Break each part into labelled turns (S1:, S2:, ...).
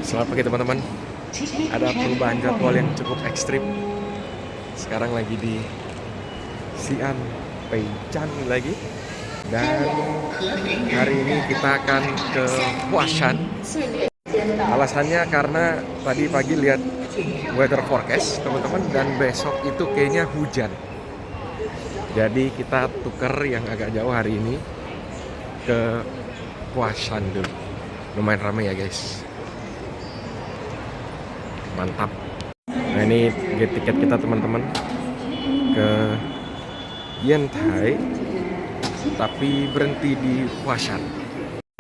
S1: Selamat pagi teman-teman. Ada perubahan jadwal yang cukup ekstrim. Sekarang lagi di Xi'an Peichan lagi. Dan hari ini kita akan ke Huashan. Alasannya karena tadi pagi lihat weather forecast teman-teman, dan besok itu kayaknya hujan. Jadi kita tuker yang agak jauh hari ini ke Huashan dulu. Lumayan ramai ya guys. Mantap. Nah ini gate tiket kita teman-teman ke Yantai, tapi berhenti di Huashan.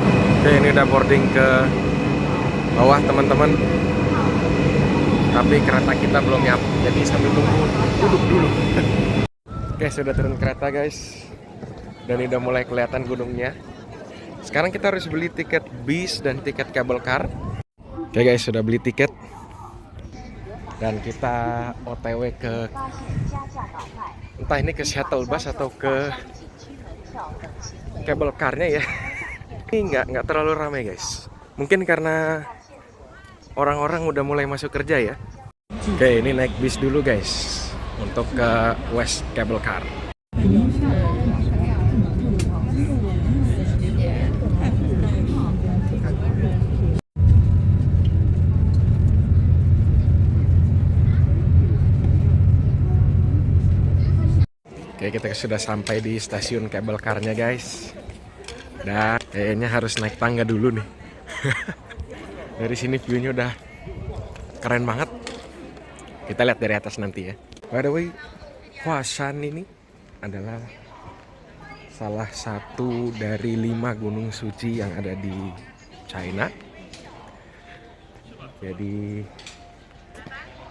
S1: Oke, ini udah boarding ke bawah teman-teman, tapi kereta kita belum nyampe, jadi sambil tunggu duduk dulu. Oke, sudah turun kereta guys, dan ini udah mulai kelihatan gunungnya. Sekarang kita harus beli tiket bis dan tiket cable car. Oke guys, sudah beli tiket dan kita OTW ke, entah ini ke shuttle bus atau ke cable car-nya ya. Ini nggak terlalu ramai guys, mungkin karena orang-orang udah mulai masuk kerja ya. Oke, ini naik bis dulu guys untuk ke West Cable Car. Oke, kita sudah sampai di stasiun cable car-nya guys. Dan kayaknya harus naik tangga dulu nih. Dari sini view-nya udah keren banget. Kita lihat dari atas nanti ya. By the way, Huashan ini adalah salah satu dari 5 gunung suci yang ada di China. Jadi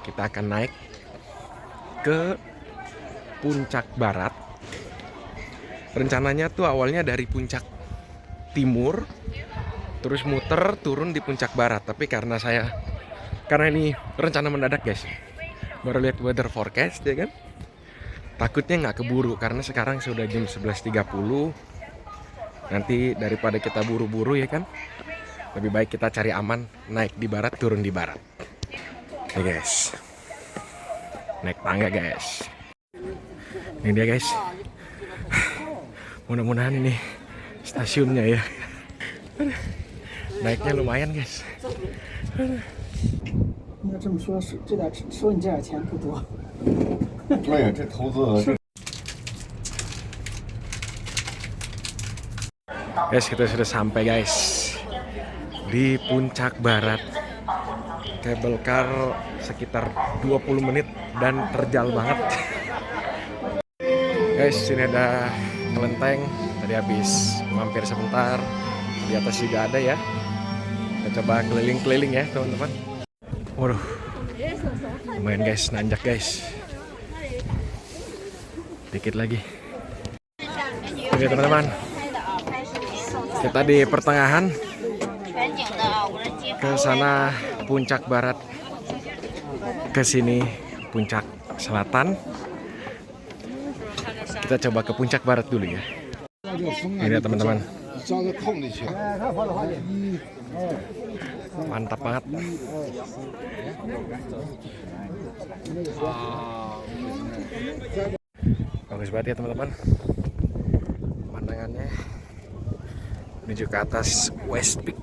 S1: kita akan naik ke puncak barat. Rencananya tuh awalnya dari puncak timur, terus muter turun di puncak barat. Tapi karena ini rencana mendadak guys, baru lihat weather forecast ya kan, takutnya nggak keburu karena sekarang sudah jam 11.30. Nanti daripada kita buru-buru ya kan, lebih baik kita cari aman, naik di barat turun di barat. Oke guys, naik tangga guys. Ini dia guys, mudah-mudahan ini stasiunnya ya. Naiknya lumayan guys.
S2: 应该这么说，是这点收你这点钱不多。
S3: 对，这投资。
S1: Guys, kita sudah sampai guys di puncak barat. Cable car sekitar 20 menit dan terjal banget. Guys, sini ada kelenteng. Tadi habis mampir sebentar. Di atas juga ada ya. Kita coba keliling-keliling ya teman-teman. Waduh, lumayan guys, nanjak guys. Dikit lagi. Oke teman-teman, kita di pertengahan, ke sana puncak barat, ke sini puncak selatan. Kita coba ke puncak barat dulu ya. Ini teman-teman, mantap banget. Bagus banget ya teman-teman, pemandangannya menuju ke atas West Peak.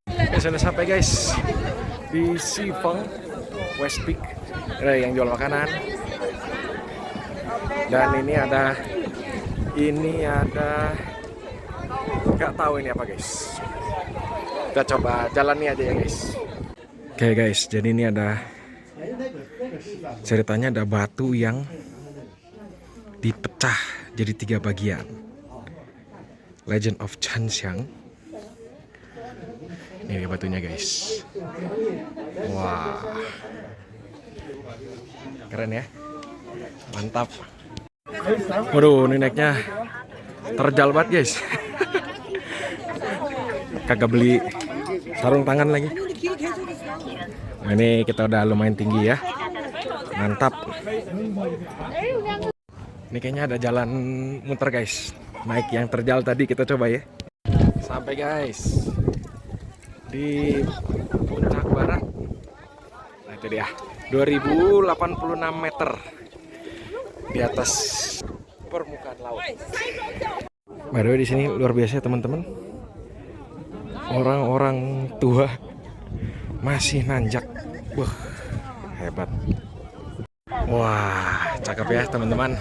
S1: Oke, sudah sampai guys di Xifeng West Peak. Ada yang jual makanan. Dan ini ada nggak tahu ini apa guys. Kita coba jalani aja ya guys. Oke guys, jadi ini ada ceritanya, ada batu yang dipecah jadi 3 bagian. Legend of Chanxiang. Ini batunya guys. Wah, keren ya, mantap. Waduh, ini naiknya terjal banget guys. Kagak beli sarung tangan lagi. Nah, ini kita udah lumayan tinggi ya, mantap. Ini kayaknya ada jalan muter guys, naik yang terjal tadi. Kita coba ya. Sampai guys di puncak barat. Nah itu dia, 2086 meter di atas permukaan laut. By the way, di sini luar biasa teman-teman. Orang-orang tua masih nanjak. Wah, hebat. Wah, cakep ya teman-teman.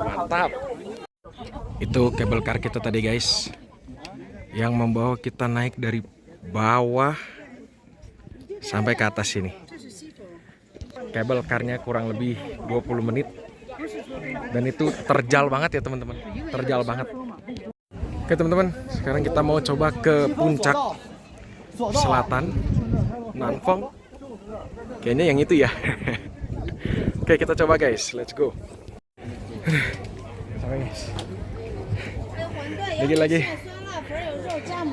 S1: Mantap. Itu kabel car kita tadi guys, yang membawa kita naik dari bawah sampai ke atas sini. Kabel carnya kurang lebih 20 menit. Dan itu terjal banget ya teman-teman. Terjal banget. Oke teman-teman, sekarang kita mau coba ke puncak selatan Nanfong. Kayaknya yang itu ya. Oke, kita coba guys, let's go. Sampai guys. Lagi.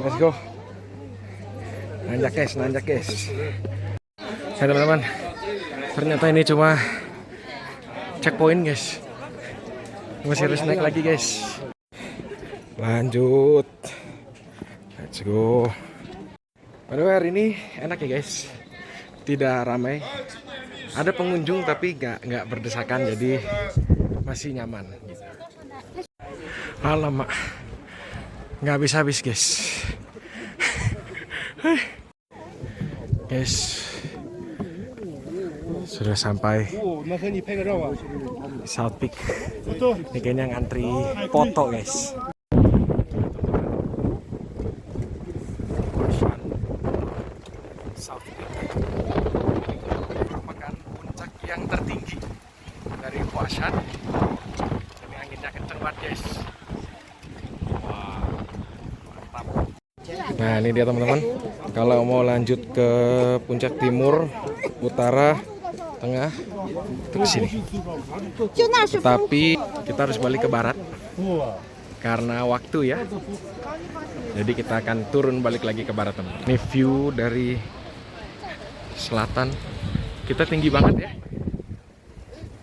S1: Let's go. Nanjak guys. Oke teman-teman, ternyata ini cuma checkpoint guys. Masih harus naik lagi guys. Lanjut. Let's go. By the way, hari ini enak ya guys. Tidak ramai. Ada pengunjung tapi nggak berdesakan, jadi masih nyaman. Alamak, nggak habis guys. Guys, sudah sampai South Peak. Ini kayaknya ngantri foto guys. South Peak merupakan puncak yang tertinggi dari Huashan. Ini anginnya kenceng banget guys. Wah, mantap. Nah ini dia teman-teman. Kalau mau lanjut ke puncak timur, utara, tengah, terus sini. Tapi kita harus balik ke barat karena waktu ya. Jadi kita akan turun balik lagi ke barat teman. Ini view dari selatan. Kita tinggi banget ya.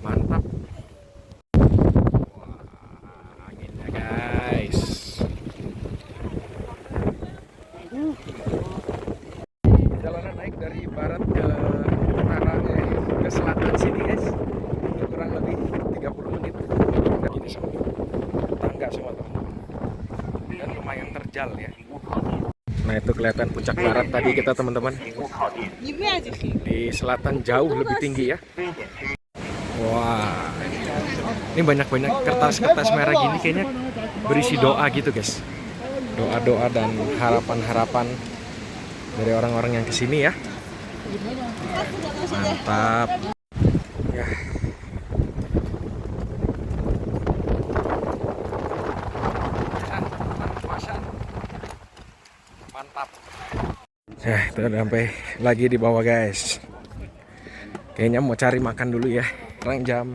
S1: Mantap. Wah, anginnya guys. Jalanan naik dari barat ke utara ke selatan sini guys. Itu kurang lebih 30 menit. Dan ini sama tangga semua teman-teman. Dan lumayan terjal ya. Nah itu kelihatan puncak barat tadi kita teman-teman. Di selatan jauh lebih tinggi ya. Wah, ini banyak-banyak kertas-kertas merah gini, kayaknya berisi doa gitu guys. Doa-doa dan harapan-harapan dari orang-orang yang kesini ya. Mantap ya. Mantap. Itu udah sampai lagi di bawah guys. Kayaknya mau cari makan dulu ya. Sekarang jam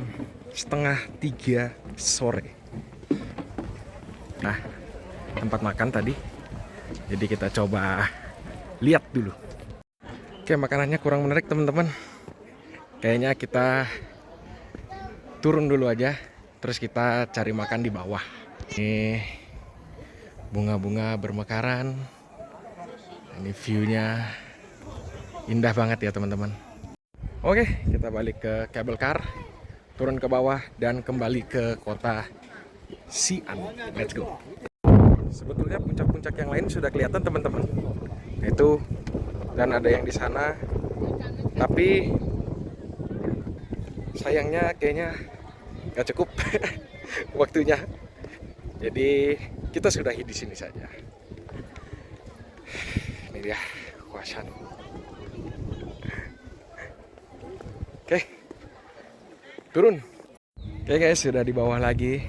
S1: 2:30 sore. Nah, tempat makan tadi. Jadi kita coba lihat dulu. Oke, makanannya kurang menarik teman-teman. Kayaknya kita turun dulu aja. Terus kita cari makan di bawah. Ini bunga-bunga bermekaran. Ini view-nya indah banget ya teman-teman. Oke, kita balik ke cable car, turun ke bawah dan kembali ke kota Xi'an. Let's go. Sebetulnya puncak-puncak yang lain sudah kelihatan teman-teman. Itu dan ada yang di sana. Tapi sayangnya kayaknya nggak cukup waktunya. Jadi kita sudahi di sini saja. Ini dia Huashan. Oke, turun. Oke guys, sudah di bawah lagi.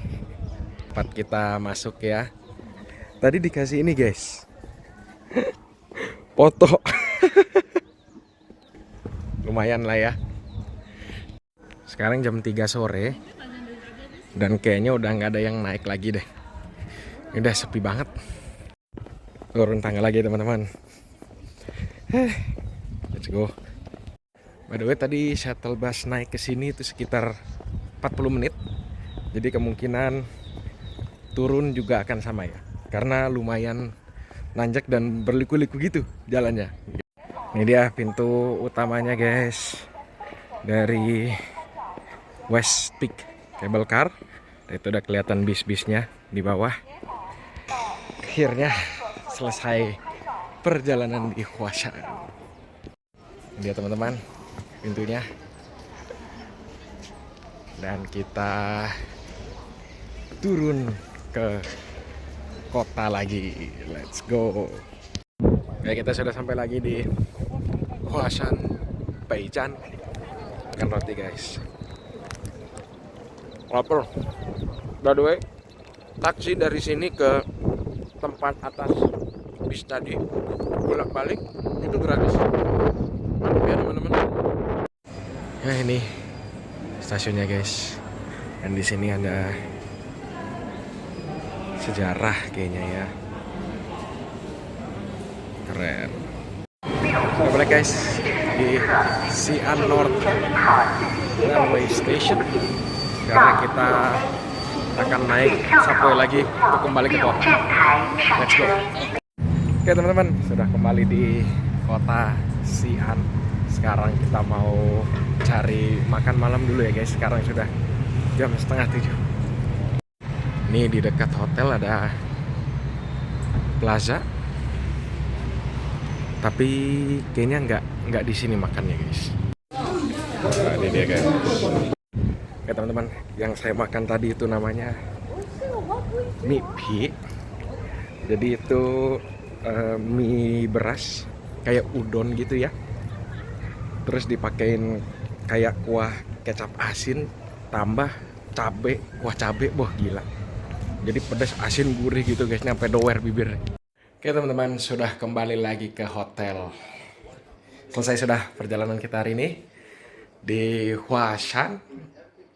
S1: Tempat kita masuk ya. Tadi dikasih ini guys, foto. Lumayan lah ya. Sekarang jam 3 sore. Dan kayaknya udah nggak ada yang naik lagi deh. Udah sepi banget. Turun tangga lagi teman-teman. Let's go. By the way, tadi shuttle bus naik ke sini itu sekitar 40 menit. Jadi kemungkinan turun juga akan sama ya, karena lumayan nanjak dan berliku-liku gitu jalannya. Ini dia pintu utamanya guys, dari West Peak Cable Car. Itu udah kelihatan bis-bisnya di bawah. Akhirnya selesai perjalanan di Huashan. Dia teman-teman pintunya, dan kita turun ke kota lagi. Let's go. Oke, kita sudah sampai lagi di Huashan Baijian. Makan roti guys. Lapar. By the way, taksi dari sini ke tempat atas bis tadi bolak-balik itu gratis. Mantap ya teman-teman. Ya ini stasiunnya guys. Dan di sini ada sejarah kayaknya ya. Keren. Kita balik guys di Xi'an North Railway Station. Sekarang kita akan naik subway lagi untuk kembali ke kota. Let's go. Oke teman-teman, sudah kembali di kota Xi'an. Sekarang kita mau cari makan malam dulu ya guys. Sekarang sudah jam 6:30. Ini di dekat hotel ada plaza, tapi kayaknya nggak di sini makannya guys. Nah, ini dia guys. Oke teman-teman, yang saya makan tadi itu namanya mie pi. Jadi itu mie beras kayak udon gitu ya. Terus dipakein kayak kuah kecap asin, tambah cabe, kuah cabe, boh gila. Jadi pedas, asin, gurih gitu guys, nyampe doer bibir. Oke teman-teman, sudah kembali lagi ke hotel. Selesai sudah perjalanan kita hari ini di Huashan.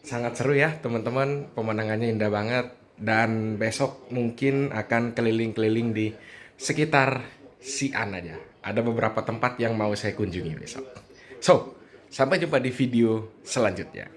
S1: Sangat seru ya teman-teman, pemandangannya indah banget. Dan besok mungkin akan keliling-keliling di sekitar Xi'an aja. Ada beberapa tempat yang mau saya kunjungi besok. So, sampai jumpa di video selanjutnya.